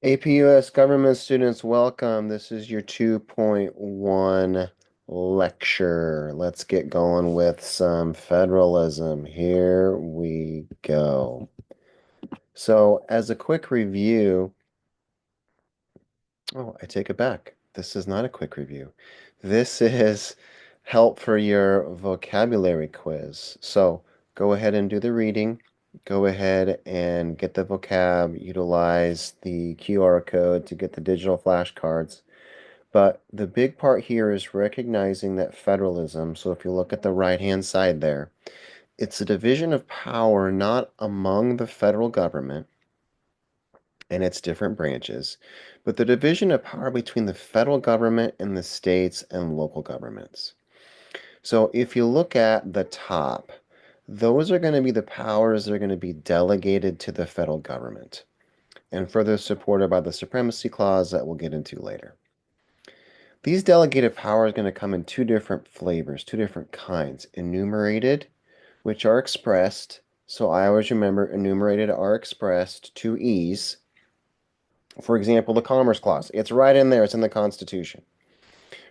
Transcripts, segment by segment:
APUS government students, welcome. This is your 2.1 lecture. Let's get going with some federalism. Here we go. So, as a quick review, I take it back. This is not a quick review. This is help for your vocabulary quiz. So, go ahead and do the reading. Go ahead and get the vocab, utilize the QR code to get the digital flashcards. But the big part here is recognizing that federalism, so if you look at the right-hand side there, it's a division of power not among the federal government and its different branches, but the division of power between the federal government and the states and local governments. So if you look at the top, those are going to be the powers that are going to be delegated to the federal government and further supported by the Supremacy Clause that we'll get into later. These delegated powers are going to come in two different flavors, two different kinds. Enumerated, which are expressed. So I always remember enumerated are expressed to ease. For example, the Commerce Clause. It's right in there. It's in the Constitution.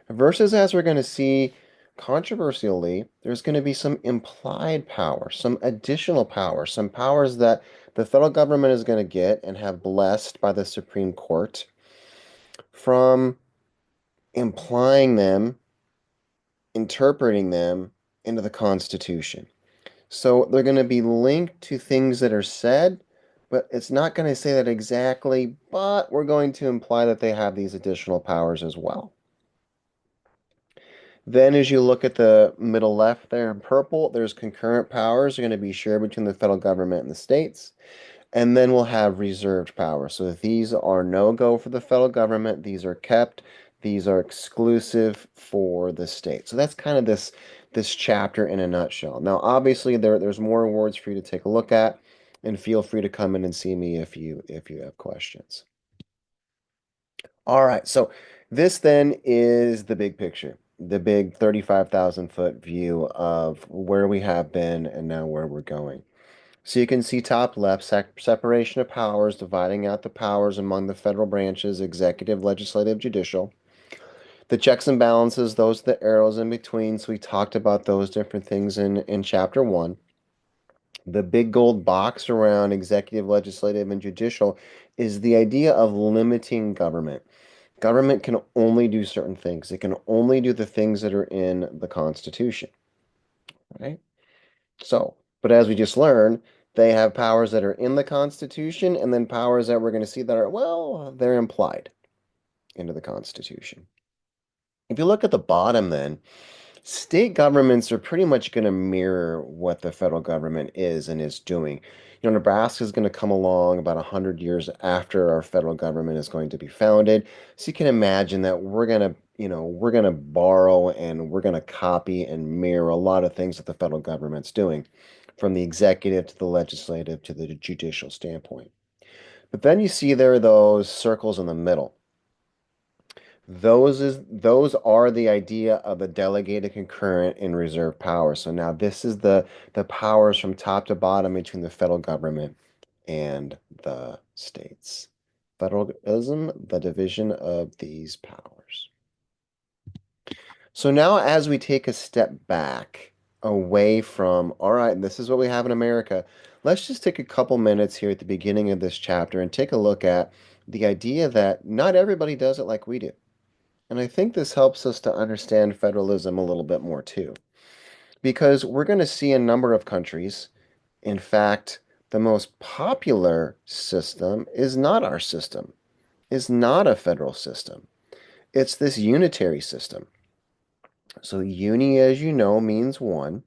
Versus, as we're going to see, controversially, there's going to be some implied power, some additional power, some powers that the federal government is going to get and have blessed by the Supreme Court from implying them, interpreting them into the Constitution. So they're going to be linked to things that are said, but it's not going to say that exactly, but we're going to imply that they have these additional powers as well. Then as you look at the middle left there in purple, there's concurrent powers are going to be shared between the federal government and the states. And then we'll have reserved power. So these are no-go for the federal government. These are kept. These are exclusive for the state. So that's kind of this chapter in a nutshell. Now, obviously, there's more words for you to take a look at, and feel free to come in and see me if you have questions. All right, so this then is the big picture, the big 35,000 foot view of where we have been and now where we're going. So you can see top left, separation of powers, dividing out the powers among the federal branches, executive, legislative, judicial. The checks and balances, those are the arrows in between. So we talked about those different things in chapter one. The big gold box around executive, legislative, and judicial is the idea of limiting government. Government can only do certain things. It can only do the things that are in the Constitution, right? So, but as we just learned, they have powers that are in the Constitution and then powers that we're going to see that are, well, they're implied into the Constitution. If you look at the bottom then, state governments are pretty much going to mirror what the federal government is and is doing. Nebraska is going to come along about 100 years after our federal government is going to be founded. So you can imagine that we're going to borrow and we're going to copy and mirror a lot of things that the federal government's doing, from the executive to the legislative to the judicial standpoint. But then you see there are those circles in the middle. Those are the idea of the delegated, concurrent, and reserve powers. So now this is the powers from top to bottom between the federal government and the states. Federalism, the division of these powers. So now as we take a step back away from, all right, this is what we have in America, let's just take a couple minutes here at the beginning of this chapter and take a look at the idea that not everybody does it like we do. And I think this helps us to understand federalism a little bit more too, because we're going to see a number of countries. In fact, the most popular system is not our system, is not a federal system. It's this unitary system. So uni, as you know, means one.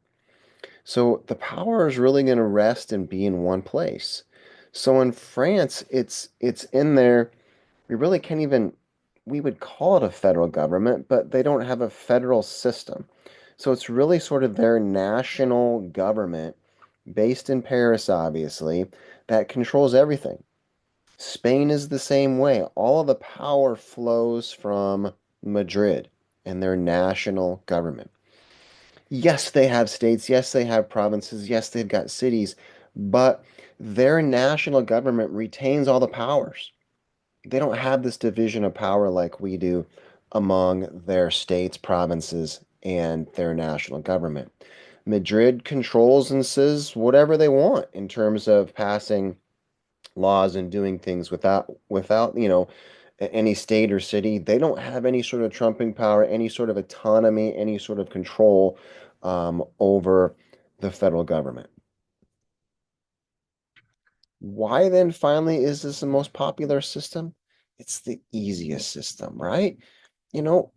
So the power is really going to rest and be in one place. So in France, it's in there. We really can't even, we would call it a federal government, but they don't have a federal system. So it's really sort of their national government, based in Paris, obviously, that controls everything. Spain is the same way. All of the power flows from Madrid and their national government. Yes, they have states. Yes, they have provinces. Yes, they've got cities, but their national government retains all the powers. They don't have this division of power like we do among their states, provinces, and their national government. Madrid controls and says whatever they want in terms of passing laws and doing things without any state or city. They don't have any sort of trumping power, any sort of autonomy, any sort of control over the federal government. Why then finally is this the most popular system? It's the easiest system, right? You know,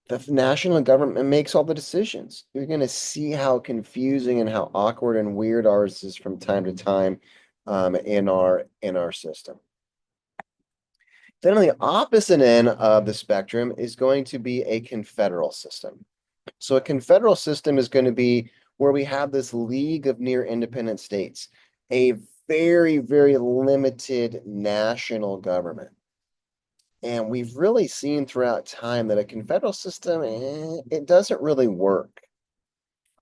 the national government makes all the decisions. You're going to see how confusing and how awkward and weird ours is from time to time in our system. Then on the opposite end of the spectrum is going to be a confederal system. So a confederal system is going to be where we have this league of near independent states, a very, very limited national government. And we've really seen throughout time that a confederal system, it doesn't really work,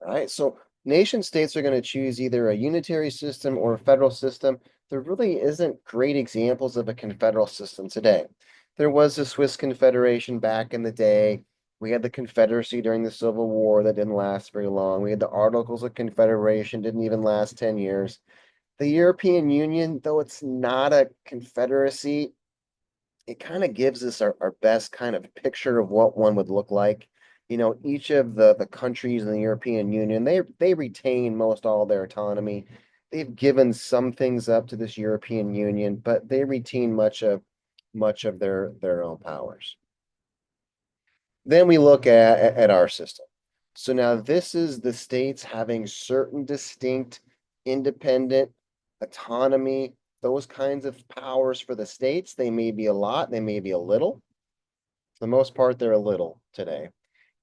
right? So nation states are going to choose either a unitary system or a federal system. There really isn't great examples of a confederal system today. There was the Swiss Confederation back in the day. We had the Confederacy during the Civil War that didn't last very long. We had the Articles of Confederation, didn't even last 10 years. The European Union, though it's not a confederacy, it kind of gives us our best kind of picture of what one would look like. Each of the countries in the European Union, they retain most all their autonomy. They've given some things up to this European Union, but they retain much of their own powers. Then we look at our system. So now this is the states having certain distinct, independent autonomy, those kinds of powers for the states. They may be a lot, they may be a little. For the most part, they're a little today.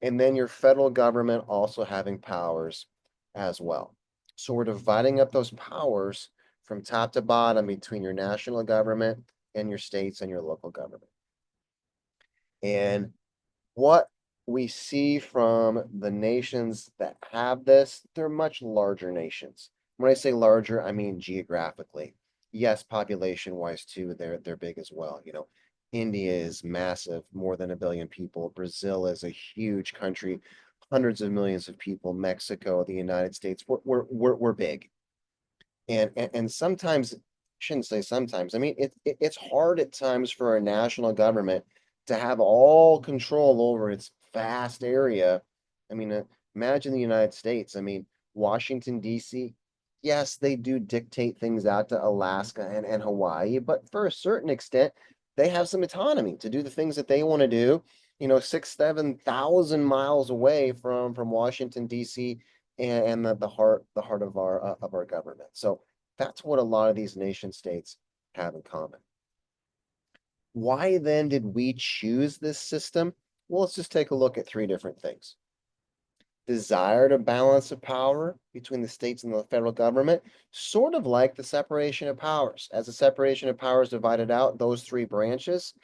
And then your federal government also having powers as well. So we're dividing up those powers from top to bottom between your national government and your states and your local government. And what we see from the nations that have this, they're much larger nations. When I say larger, I mean geographically. Yes, population-wise too, they're big as well. India is massive, more than 1 billion people. Brazil is a huge country, hundreds of millions of people. Mexico, the United States, we're big. And sometimes, I shouldn't say sometimes, I mean it's hard at times for a national government to have all control over its vast area. I mean, imagine the United States. I mean, Washington, D.C., yes, they do dictate things out to Alaska and Hawaii, but for a certain extent, they have some autonomy to do the things that they want to do, 7,000 miles away from Washington, D.C., and the heart of our government. So that's what a lot of these nation states have in common. Why then did we choose this system? Well, let's just take a look at three different things. Desire to balance of power between the states and the federal government, sort of like the separation of powers. As the separation of powers divided out those three branches,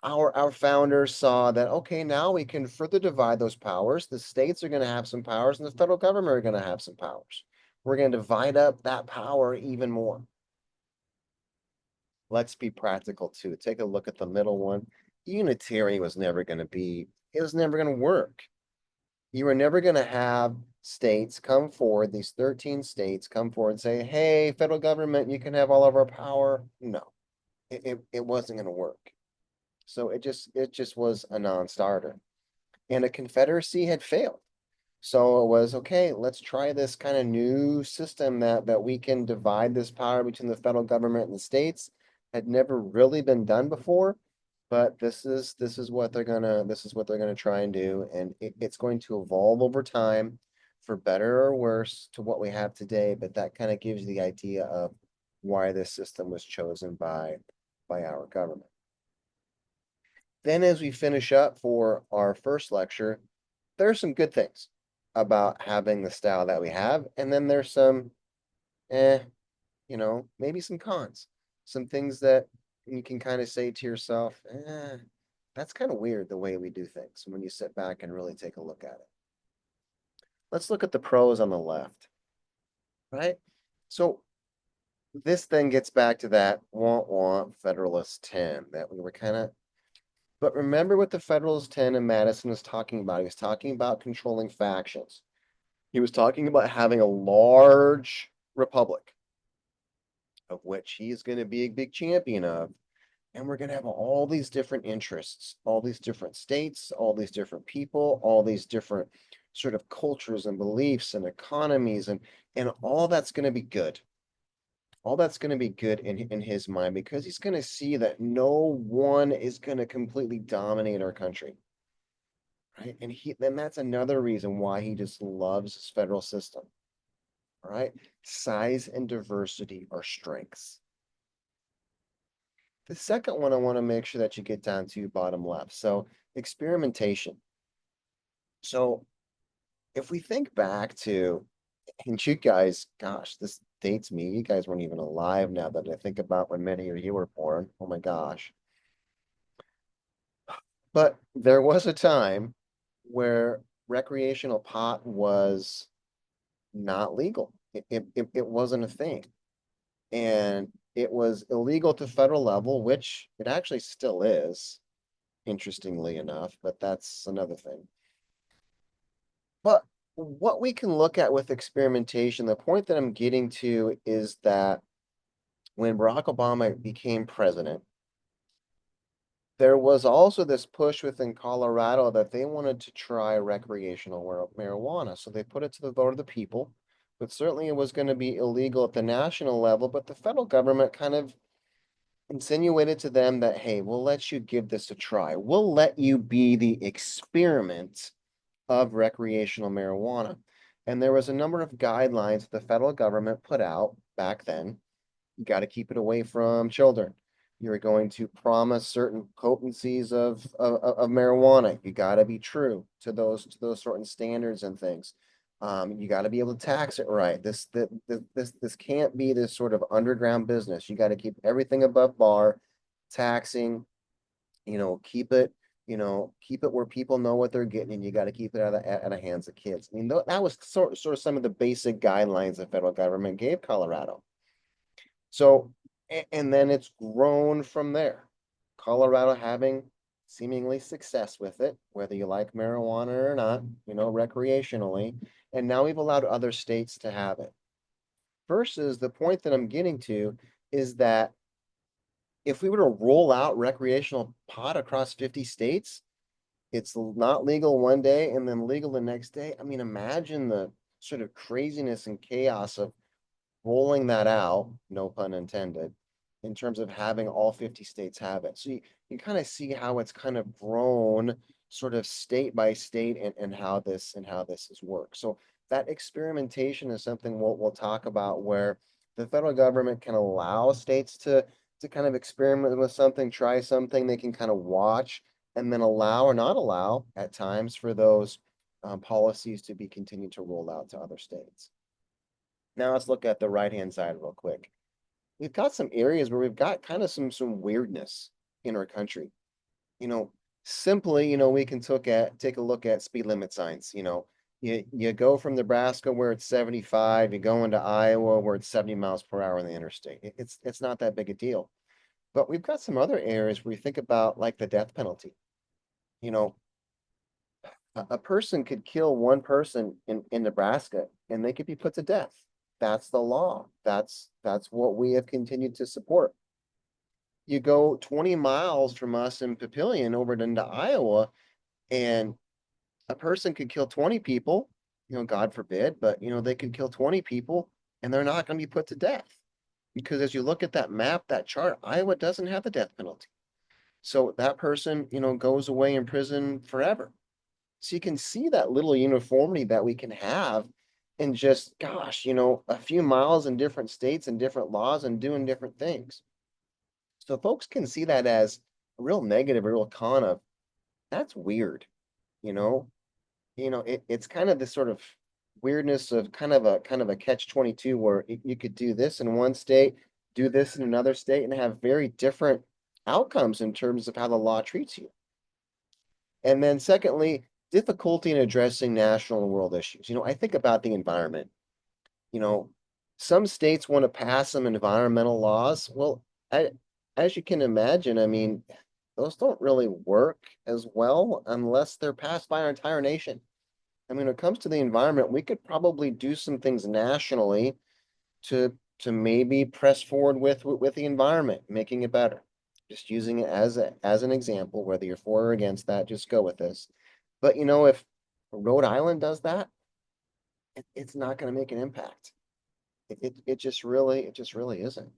our founders saw that, okay, now we can further divide those powers. The states are going to have some powers and the federal government are going to have some powers. We're going to divide up that power even more. Let's be practical too. Take a look at the middle one. Unitary was never going to be, it was never going to work. You were never going to have states come forward, these 13 states come forward and say, hey, federal government, you can have all of our power. No, it wasn't going to work. So it just was a non-starter. And a confederacy had failed. So it was okay, let's try this kind of new system that we can divide this power between the federal government and the states. Had never really been done before, but this is what they're gonna try and do, and it's going to evolve over time for better or worse to what we have today, but that kind of gives you the idea of why this system was chosen by our government. Then as we finish up for our first lecture, there's some good things about having the style that we have, and then there's some, eh, maybe some cons, some things that you can kind of say to yourself, that's kind of weird the way we do things when you sit back and really take a look at it. Let's look at the pros on the left, right? So this then gets back to that want Federalist 10 that we were kind of, but remember what the Federalist 10 and Madison was talking about. He was talking about controlling factions. He was talking about having a large republic, of which he is going to be a big champion of. And we're going to have all these different interests, all these different states, all these different people, all these different sort of cultures and beliefs and economies, and all that's going to be good. All that's going to be good in his mind because he's going to see that no one is going to completely dominate our country, right? And then that's another reason why he just loves his federal system, right? Size and diversity are strengths. The second one I want to make sure that you get down to bottom left. So experimentation. So if we think back to, and you guys, gosh, this dates me. You guys weren't even alive now that I think about when many of you were born. Oh my gosh. But there was a time where recreational pot was not legal. It wasn't a thing. And it was illegal to federal level, which it actually still is, interestingly enough, but that's another thing. But what we can look at with experimentation, the point that I'm getting to is that when Barack Obama became president, there was also this push within Colorado that they wanted to try recreational marijuana. So they put it to the vote of the people, but certainly it was going to be illegal at the national level. But the federal government kind of insinuated to them that, hey, we'll let you give this a try. We'll let you be the experiment of recreational marijuana. And there was a number of guidelines the federal government put out back then. You got to keep it away from children. You're going to promise certain potencies of marijuana. You got to be true to those certain standards and things. You got to be able to tax it right. This can't be this sort of underground business. You got to keep everything above bar, taxing, keep it, keep it where people know what they're getting, and you got to keep it out of the hands of kids. I mean, that was sort of some of the basic guidelines the federal government gave Colorado. So, and then it's grown from there. Colorado having seemingly success with it, whether you like marijuana or not, recreationally. And now we've allowed other states to have it. Versus the point that I'm getting to is that if we were to roll out recreational pot across 50 states, it's not legal one day and then legal the next day. I mean, imagine the sort of craziness and chaos of rolling that out, no pun intended, in terms of having all 50 states have it. So you kind of see how it's kind of grown sort of state by state and how this has worked. So that experimentation is something we'll talk about where the federal government can allow states to kind of experiment with something, try something, they can kind of watch and then allow or not allow at times for those policies to be continued to roll out to other states. Now let's look at the right-hand side real quick. We've got some areas where we've got kind of some weirdness in our country. You know, simply, we can take a look at speed limit signs. You go from Nebraska where it's 75, you go into Iowa where it's 70 miles per hour on the interstate. It's not that big a deal. But we've got some other areas where you think about like the death penalty. You know, a person could kill one person in Nebraska and they could be put to death. That's the law. That's what we have continued to support. You go 20 miles from us in Papillion over into Iowa, and a person could kill 20 people, God forbid, but they could kill 20 people and they're not going to be put to death. Because as you look at that map, that chart, Iowa doesn't have the death penalty. So that person, goes away in prison forever. So you can see that little uniformity that we can have in just, gosh, a few miles in different states and different laws and doing different things. So folks can see that as a real negative, a real con of that's weird, you know. It's kind of this sort of weirdness of kind of a catch 22 where you could do this in one state, do this in another state, and have very different outcomes in terms of how the law treats you. And then secondly, difficulty in addressing national and world issues. I think about the environment. You know, some states want to pass some environmental laws. Well, as you can imagine, I mean, those don't really work as well unless they're passed by our entire nation. I mean, when it comes to the environment, we could probably do some things nationally to maybe press forward with the environment, making it better. Just using it as an example, whether you're for or against that, just go with this. But if Rhode Island does that, it's not going to make an impact. It just really isn't.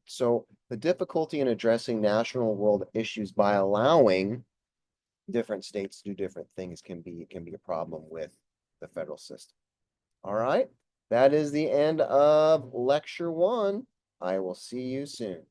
So the difficulty in addressing national world issues by allowing different states to do different things can be a problem with the federal system. All right. That is the end of lecture 1. I will see you soon.